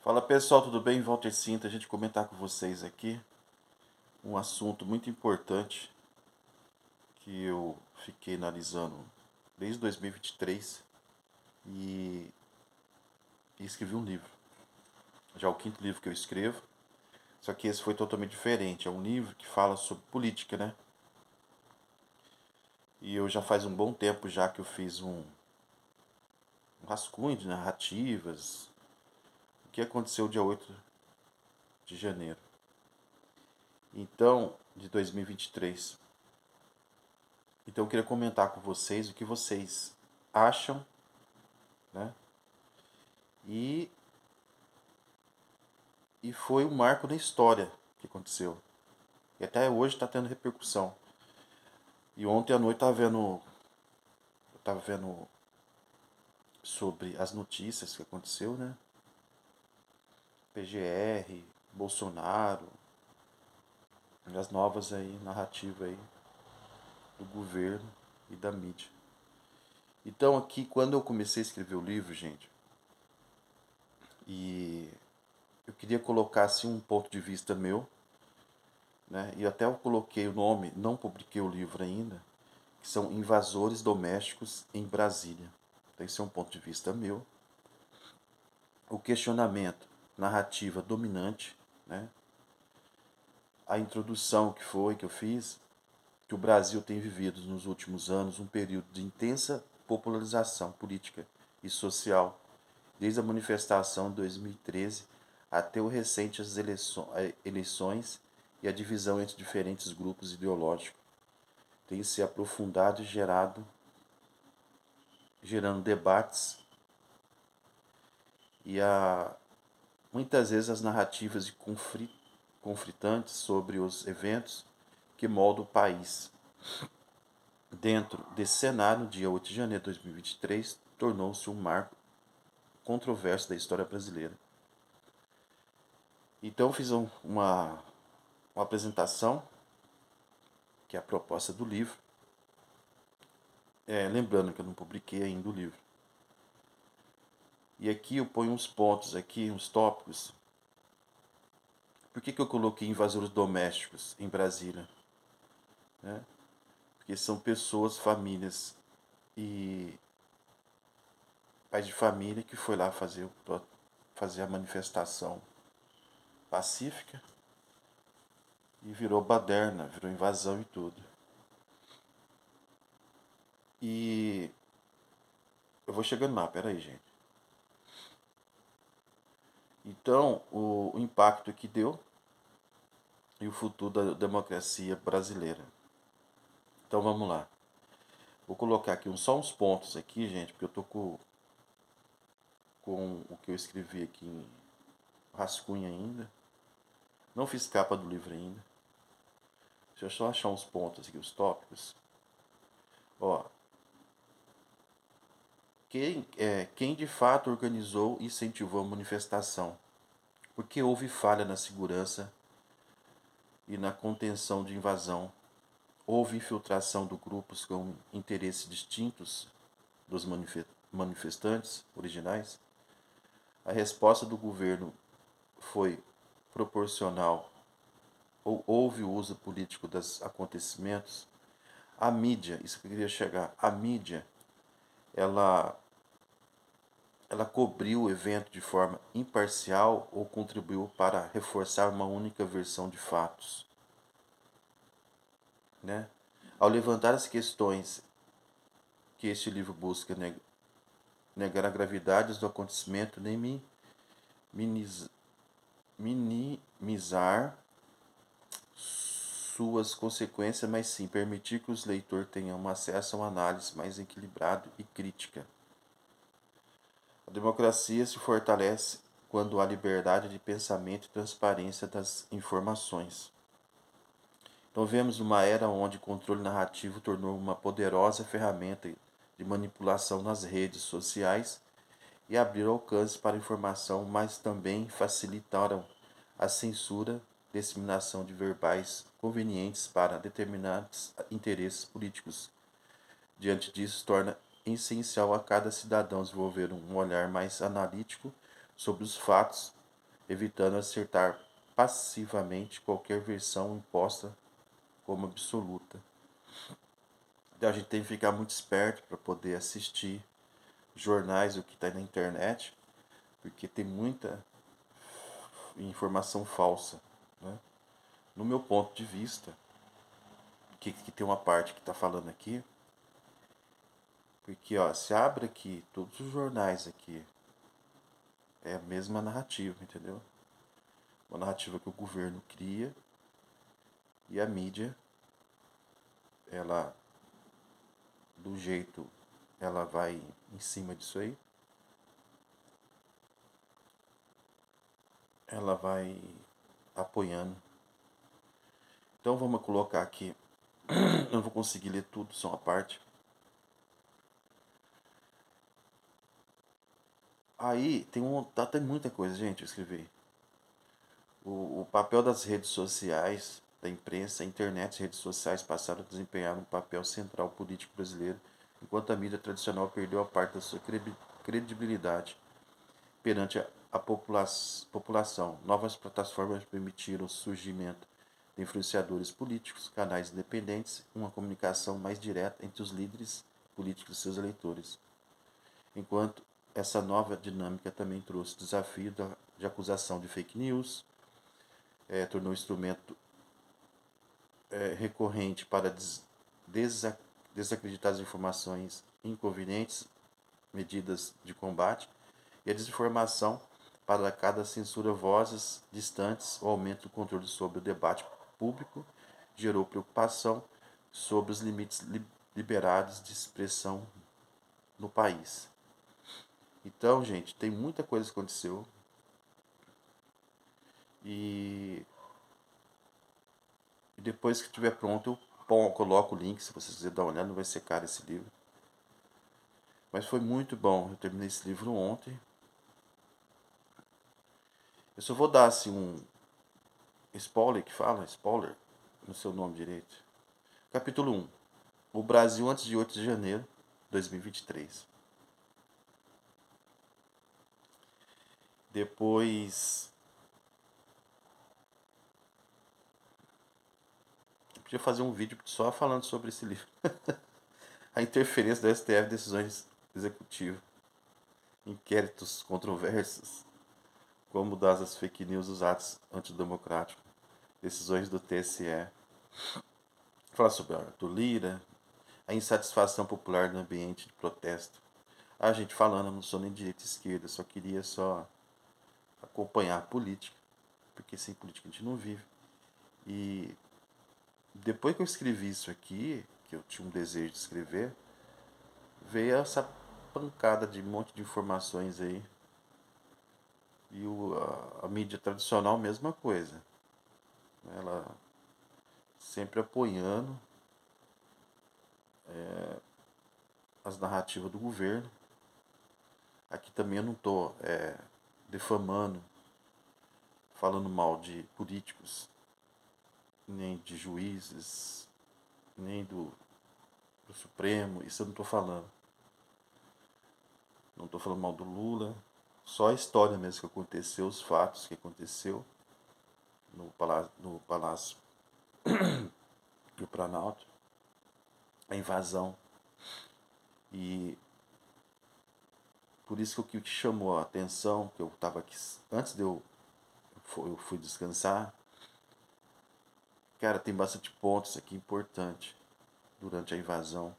Fala pessoal, tudo bem? Walter Sinta, a gente comentar com vocês aqui um assunto muito importante que eu fiquei analisando desde 2023 e, e escrevi um livro. Já é o quinto livro que eu escrevo, só que esse foi totalmente diferente. É um livro que fala sobre política, né? E eu já faz um bom tempo já que eu fiz um rascunho de narrativas, o que aconteceu dia 8 de janeiro. Então, de 2023. Então eu queria comentar com vocês o que vocês acham, né? E, e foi um marco na história que aconteceu. E até hoje está tendo repercussão. E ontem à noite eu tava vendo sobre as notícias que aconteceu, né? PGR, Bolsonaro, as novas aí, narrativa aí do governo e da mídia. Então aqui, quando eu comecei a escrever o livro, gente, e eu queria colocar assim um ponto de vista meu, né? E até eu coloquei o nome, não publiquei o livro ainda, que são invasores domésticos em Brasília. Então, esse é um ponto de vista meu. O questionamento, narrativa dominante, né? A introdução que eu fiz, que o Brasil tem vivido nos últimos anos um período de intensa popularização política e social, desde a manifestação de 2013 até o recentes eleições e a divisão entre diferentes grupos ideológicos tem se aprofundado e gerando debates e muitas vezes as narrativas de conflitantes sobre os eventos que moldam o país. Dentro desse cenário, dia 8 de janeiro de 2023 tornou-se um marco controverso da história brasileira. Então eu fiz uma apresentação, que é a proposta do livro, lembrando que eu não publiquei ainda o livro. E aqui eu ponho uns pontos aqui, uns tópicos. Por que eu coloquei invasores domésticos em Brasília? Né? Porque são pessoas, famílias e pais de família que foi lá fazer a manifestação pacífica e virou baderna, virou invasão e tudo. E eu vou chegando lá, peraí, gente. Então, o impacto que deu e o futuro da democracia brasileira. Então vamos lá. Vou colocar aqui só uns pontos aqui, gente, porque eu tô com o que eu escrevi aqui em rascunho ainda. Não fiz capa do livro ainda. Deixa eu só achar uns pontos aqui, os tópicos. Ó, quem de fato organizou e incentivou a manifestação? Porque houve falha na segurança e na contenção de invasão. Houve infiltração de grupos com interesses distintos dos manifestantes originais. A resposta do governo foi proporcional ou houve o uso político dos acontecimentos. A mídia, isso que eu queria chegar, a mídia, ela, ela cobriu o evento de forma imparcial ou contribuiu para reforçar uma única versão de fatos, né? Ao levantar as questões que este livro busca negar a gravidade do acontecimento, nem minimizar suas consequências, mas sim permitir que os leitores tenham um acesso a uma análise mais equilibrada e crítica. A democracia se fortalece quando há liberdade de pensamento e transparência das informações. Então vemos uma era onde o controle narrativo tornou uma poderosa ferramenta de manipulação nas redes sociais e abriram alcance para a informação, mas também facilitaram a censura, disseminação de verbais convenientes para determinados interesses políticos. Diante disso, torna essencial a cada cidadão desenvolver um olhar mais analítico sobre os fatos evitando acertar passivamente qualquer versão imposta como absoluta. Então a gente tem que ficar muito esperto para poder assistir jornais, o que está na internet, porque tem muita informação falsa, né? No meu ponto de vista, que tem uma parte que está falando aqui, porque ó, se abre aqui, todos os jornais aqui, é a mesma narrativa, entendeu? Uma narrativa que o governo cria e a mídia, ela, do jeito, ela vai em cima disso aí, ela vai apoiando. Então vamos colocar aqui, eu não vou conseguir ler tudo, só uma parte. Aí tem muita coisa, gente, eu escrevi. O papel das redes sociais, da imprensa, a internet e redes sociais passaram a desempenhar um papel central político brasileiro, enquanto a mídia tradicional perdeu a parte da sua credibilidade perante a população. Novas plataformas permitiram o surgimento de influenciadores políticos, canais independentes, uma comunicação mais direta entre os líderes políticos e seus eleitores. Enquanto essa nova dinâmica também trouxe desafio de acusação de fake news, tornou instrumento recorrente para desacreditar as informações inconvenientes, medidas de combate, e a desinformação para cada censura vozes distantes. O aumento do controle sobre o debate público gerou preocupação sobre os limites liberados de expressão no país. Então, gente, tem muita coisa que aconteceu. E depois que estiver pronto, eu coloco o link, se vocês quiserem dar uma olhada, não vai ser caro esse livro. Mas foi muito bom, eu terminei esse livro ontem. Eu só vou dar assim um spoiler, que fala, spoiler, no seu nome direito. Capítulo 1. O Brasil antes de 8 de janeiro de 2023. Depois, eu podia fazer um vídeo só falando sobre esse livro. A interferência do STF em decisões executivas, inquéritos controversos, como das fake news, os atos antidemocráticos, decisões do TSE. Falar sobre Arthur Lira, a insatisfação popular no ambiente de protesto. A gente falando, eu não sou nem direita e esquerda, só queria só acompanhar a política, porque sem política a gente não vive. E depois que eu escrevi isso aqui, que eu tinha um desejo de escrever, veio essa pancada de um monte de informações aí. E a mídia tradicional, mesma coisa. Ela sempre apoiando as narrativas do governo. Aqui também eu não estou defamando, falando mal de políticos, nem de juízes, nem do Supremo. Isso eu não estou falando. Não estou falando mal do Lula. Só a história mesmo que aconteceu, os fatos que aconteceu no Palácio do Planalto, a invasão. E por isso que o que te chamou a atenção, que eu estava aqui, antes de eu fui descansar, cara, tem bastante pontos aqui importantes durante a invasão,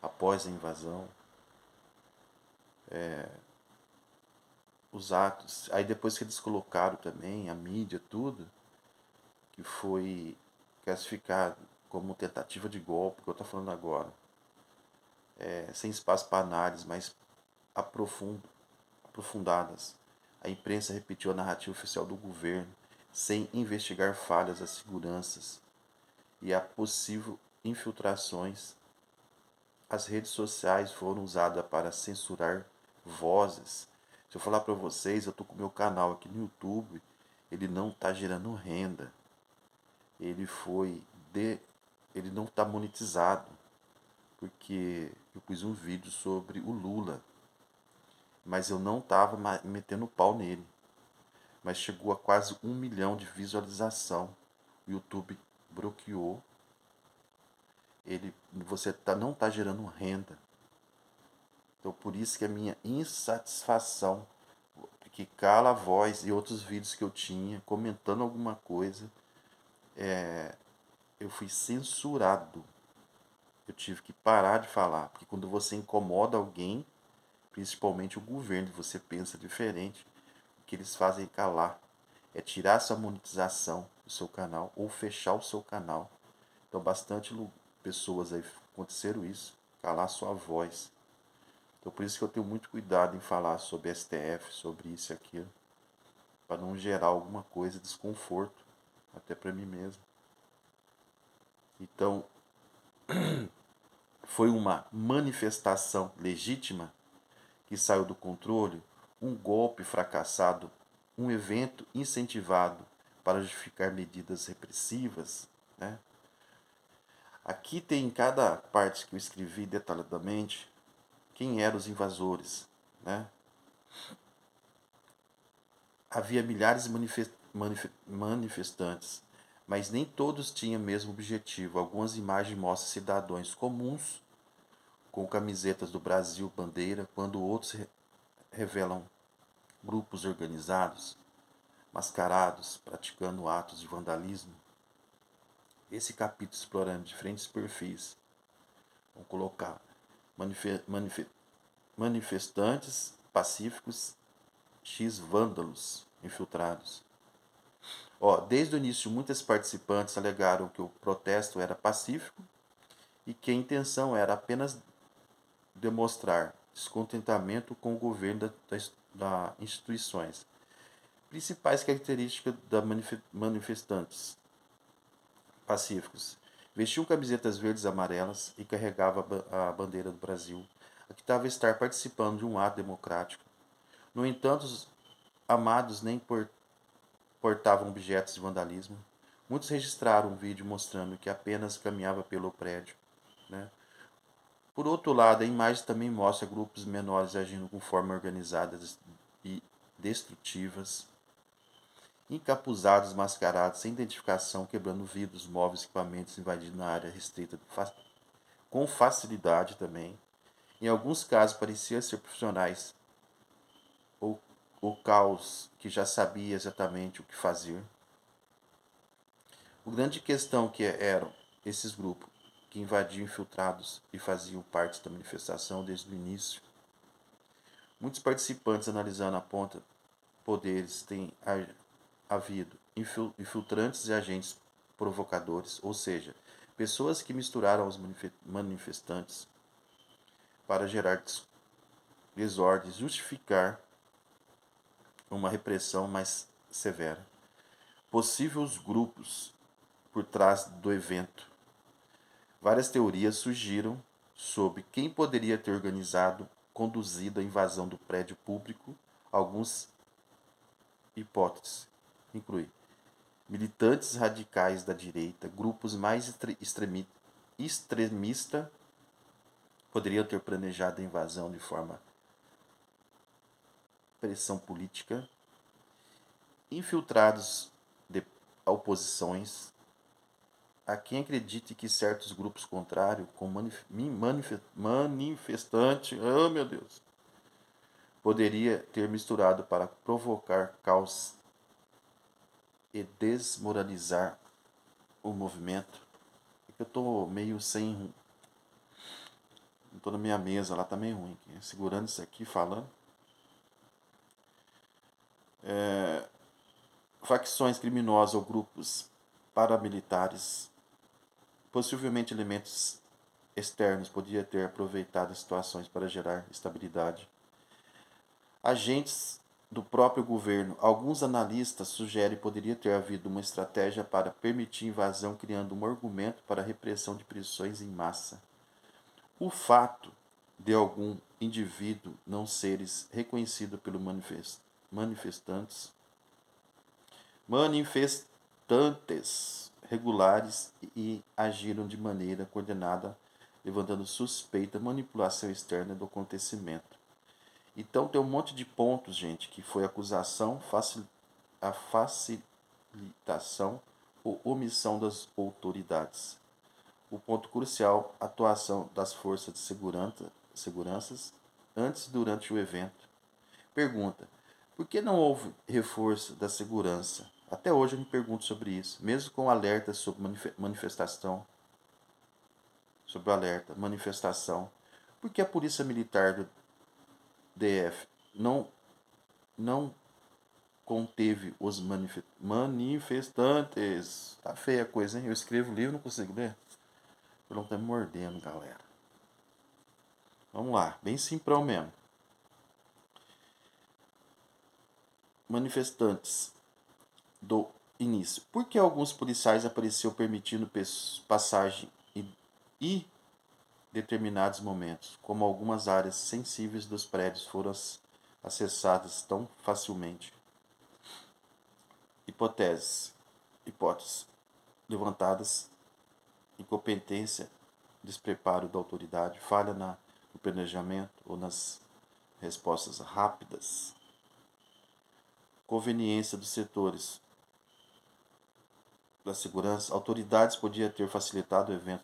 após a invasão, os atos. Aí depois que eles colocaram também a mídia, tudo, que foi classificado como tentativa de golpe, que eu estou falando agora, sem espaço para análise, mas aprofundadas. A imprensa repetiu a narrativa oficial do governo, sem investigar falhas às seguranças e a possível infiltrações. As redes sociais foram usadas para censurar vozes. Se eu falar para vocês, eu tô com meu canal aqui no YouTube, ele não está gerando renda. Ele foi ele não está monetizado, porque eu pus um vídeo sobre o Lula, mas eu não estava metendo pau nele. mas chegou a quase 1 milhão de visualização. O YouTube bloqueou. Você não está gerando renda. Então por isso que a minha insatisfação, porque cala a voz e outros vídeos que eu tinha comentando alguma coisa, eu fui censurado. Eu tive que parar de falar, porque quando você incomoda alguém, principalmente o governo, você pensa diferente, o que eles fazem é calar, é tirar sua monetização do seu canal ou fechar o seu canal. Então bastante pessoas aí aconteceram isso, calar sua voz. Então por isso que eu tenho muito cuidado em falar sobre STF, sobre isso e aquilo, para não gerar alguma coisa, desconforto, até para mim mesmo. Então, foi uma manifestação legítima que saiu do controle, um golpe fracassado, um evento incentivado para justificar medidas repressivas, né? Aqui tem em cada parte que eu escrevi detalhadamente quem eram os invasores, né? Havia milhares de manifestantes, mas nem todos tinham o mesmo objetivo. Algumas imagens mostram cidadãos comuns com camisetas do Brasil, bandeira, quando outros revelam grupos organizados, mascarados, praticando atos de vandalismo. Esse capítulo explorando diferentes perfis. Vamos colocar manifestantes pacíficos, X vândalos infiltrados. Desde o início, muitos participantes alegaram que o protesto era pacífico e que a intenção era apenas demonstrar descontentamento com o governo das instituições. Principais características da manifestantes pacíficos: vestiam camisetas verdes e amarelas e carregava a bandeira do Brasil, acreditava estar participando de um ato democrático. No entanto, os amados nem portavam objetos de vandalismo. Muitos registraram um vídeo mostrando que apenas caminhava pelo prédio, né? Por outro lado, a imagem também mostra grupos menores agindo com forma organizadas e destrutivas, encapuzados, mascarados, sem identificação, quebrando vidros, móveis, equipamentos, invadindo a área restrita com facilidade também. Em alguns casos, pareciam ser profissionais ou o caos que já sabia exatamente o que fazer. O grande questão que eram esses grupos que invadiam infiltrados e faziam parte da manifestação desde o início. Muitos participantes analisando a ponta poderes têm havido infiltrantes e agentes provocadores, ou seja, pessoas que misturaram os manifestantes para gerar desordens, justificar uma repressão mais severa. Possíveis grupos por trás do evento. Várias teorias surgiram sobre quem poderia ter organizado, conduzido a invasão do prédio público. Algumas hipóteses incluem militantes radicais da direita, grupos mais extremistas poderiam ter planejado a invasão de forma pressão política, infiltrados de oposições. Há quem acredite que certos grupos contrários, como manifestante, oh meu Deus, poderia ter misturado para provocar caos e desmoralizar o movimento. Eu estou meio sem. Não estou na minha mesa, lá está meio ruim. Segurando isso aqui, falando. Facções criminosas ou grupos paramilitares, possivelmente elementos externos, podiam ter aproveitado as situações para gerar estabilidade. Agentes do próprio governo. Alguns analistas sugerem que poderia ter havido uma estratégia para permitir invasão, criando um argumento para a repressão de prisões em massa. O fato de algum indivíduo não seres reconhecido pelos manifestantes regulares e agiram de maneira coordenada, levantando suspeita, manipulação externa do acontecimento. Então tem um monte de pontos, gente, que foi acusação, a facilitação ou omissão das autoridades. O ponto crucial, a atuação das forças de seguranças antes e durante o evento. Pergunta: por que não houve reforço da segurança? Até hoje eu me pergunto sobre isso, mesmo com alertas sobre manifestação. Por que a Polícia Militar do DF não conteve os manifestantes? Tá feia a coisa, hein? Eu escrevo livro e não consigo ler. O não tá me mordendo, galera. Vamos lá, bem simprão mesmo. Manifestantes do início. Por que alguns policiais apareciam permitindo passagem em determinados momentos, como algumas áreas sensíveis dos prédios foram acessadas tão facilmente? Hipóteses levantadas: incompetência, despreparo da autoridade, falha no planejamento ou nas respostas rápidas, conveniência dos setores da segurança, autoridades podiam ter facilitado o evento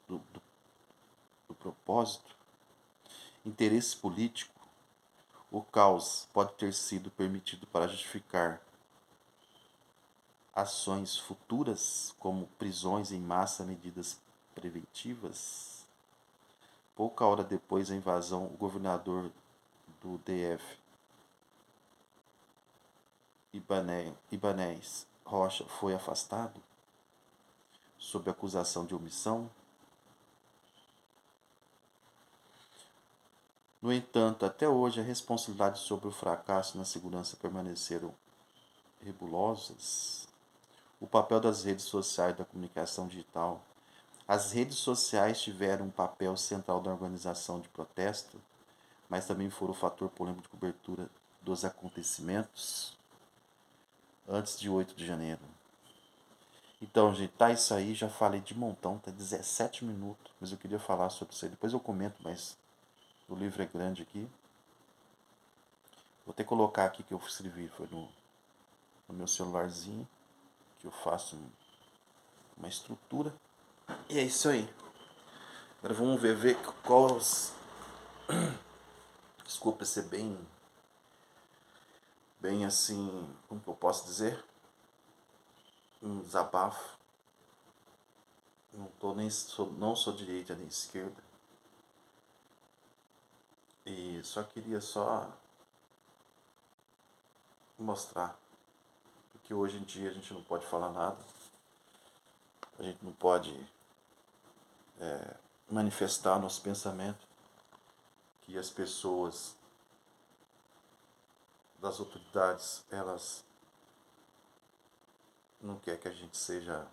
do propósito, interesse político, o caos pode ter sido permitido para justificar ações futuras, como prisões em massa, medidas preventivas. Pouca hora depois da invasão, o governador do DF, Ibanez Rocha, foi afastado sob acusação de omissão. No entanto, até hoje, a responsabilidade sobre o fracasso na segurança permaneceram nebulosas. O papel das redes sociais e da comunicação digital. As redes sociais tiveram um papel central na organização de protesto, mas também foram um fator polêmico de cobertura dos acontecimentos antes de 8 de janeiro. Então, gente, tá isso aí, já falei de montão, tá 17 minutos, mas eu queria falar sobre isso aí. Depois eu comento, mas o livro é grande aqui. Vou até colocar aqui que eu escrevi, foi no meu celularzinho, que eu faço uma estrutura. E é isso aí. Agora vamos ver quais... Desculpa ser bem assim, como que eu posso dizer? Um desabafo. Não sou direita nem esquerda. E só queria mostrar que hoje em dia a gente não pode falar nada. A gente não pode manifestar nosso pensamento. Que as pessoas das autoridades, elas não querem que a gente seja...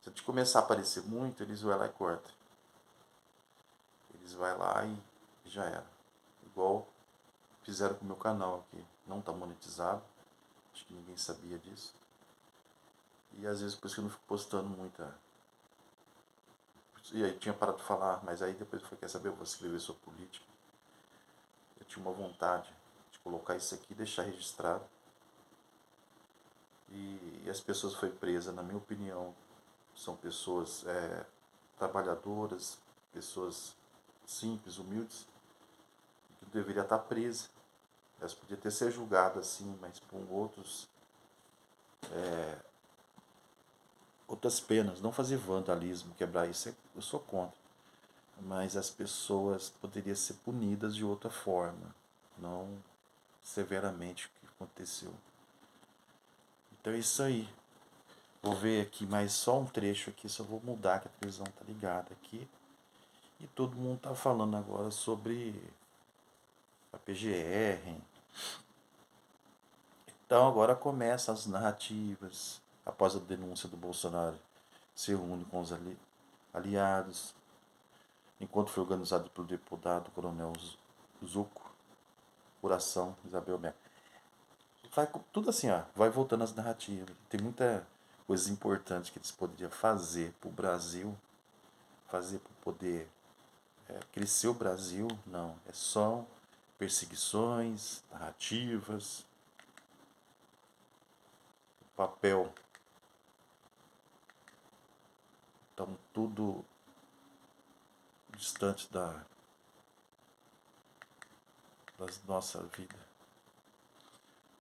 Se a gente começar a aparecer muito, eles vão lá e cortam. Eles vão lá e já era. Igual fizeram com o meu canal aqui. Não está monetizado. Acho que ninguém sabia disso. E às vezes por isso que eu não fico postando muita... E aí tinha parado de falar, mas aí depois eu falei, quer saber, eu vou escrever sobre política. Eu tinha uma vontade de colocar isso aqui e deixar registrado. E as pessoas que foram presas, na minha opinião, são pessoas trabalhadoras, pessoas simples, humildes, que deveria estar presas. Elas podiam ter sido julgadas assim, mas por outras penas, não fazer vandalismo, quebrar isso, eu sou contra. Mas as pessoas poderiam ser punidas de outra forma, não severamente o que aconteceu. Então é isso aí. Vou ver aqui mais só um trecho aqui, só vou mudar que a televisão tá ligada aqui. E todo mundo tá falando agora sobre a PGR. Então agora começam as narrativas. Após a denúncia do Bolsonaro, se reúne com os aliados. Enquanto foi organizado pelo deputado Coronel Zuco, Coração, Isabel Merkel. Vai tudo assim, ó, vai voltando as narrativas. Tem muita coisa importante que eles poderiam fazer para o Brasil, fazer para poder crescer o Brasil. Não, é só perseguições, narrativas. papel. Então, tudo distante da nossa vida.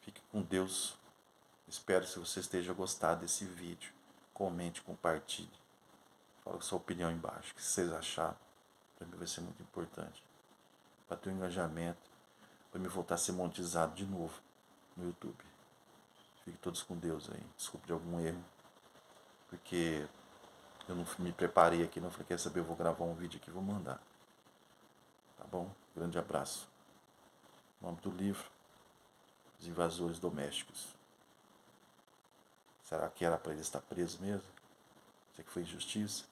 Fique com Deus. Espero que você esteja gostado desse vídeo. Comente, compartilhe. Fala a sua opinião embaixo. O que vocês acharam? Para mim vai ser muito importante. Para ter um engajamento. Para me voltar a ser monetizado de novo no YouTube. Fiquem todos com Deus aí. Desculpe de algum erro. Porque eu não me preparei aqui. Não falei, quer saber, eu vou gravar um vídeo aqui e vou mandar. Tá bom? Grande abraço. O nome do livro: Os Invasores Domésticos. Será que era para ele estar preso mesmo? Será que foi injustiça?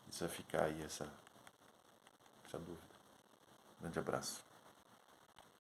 Isso vai ficar aí, essa dúvida. Grande abraço.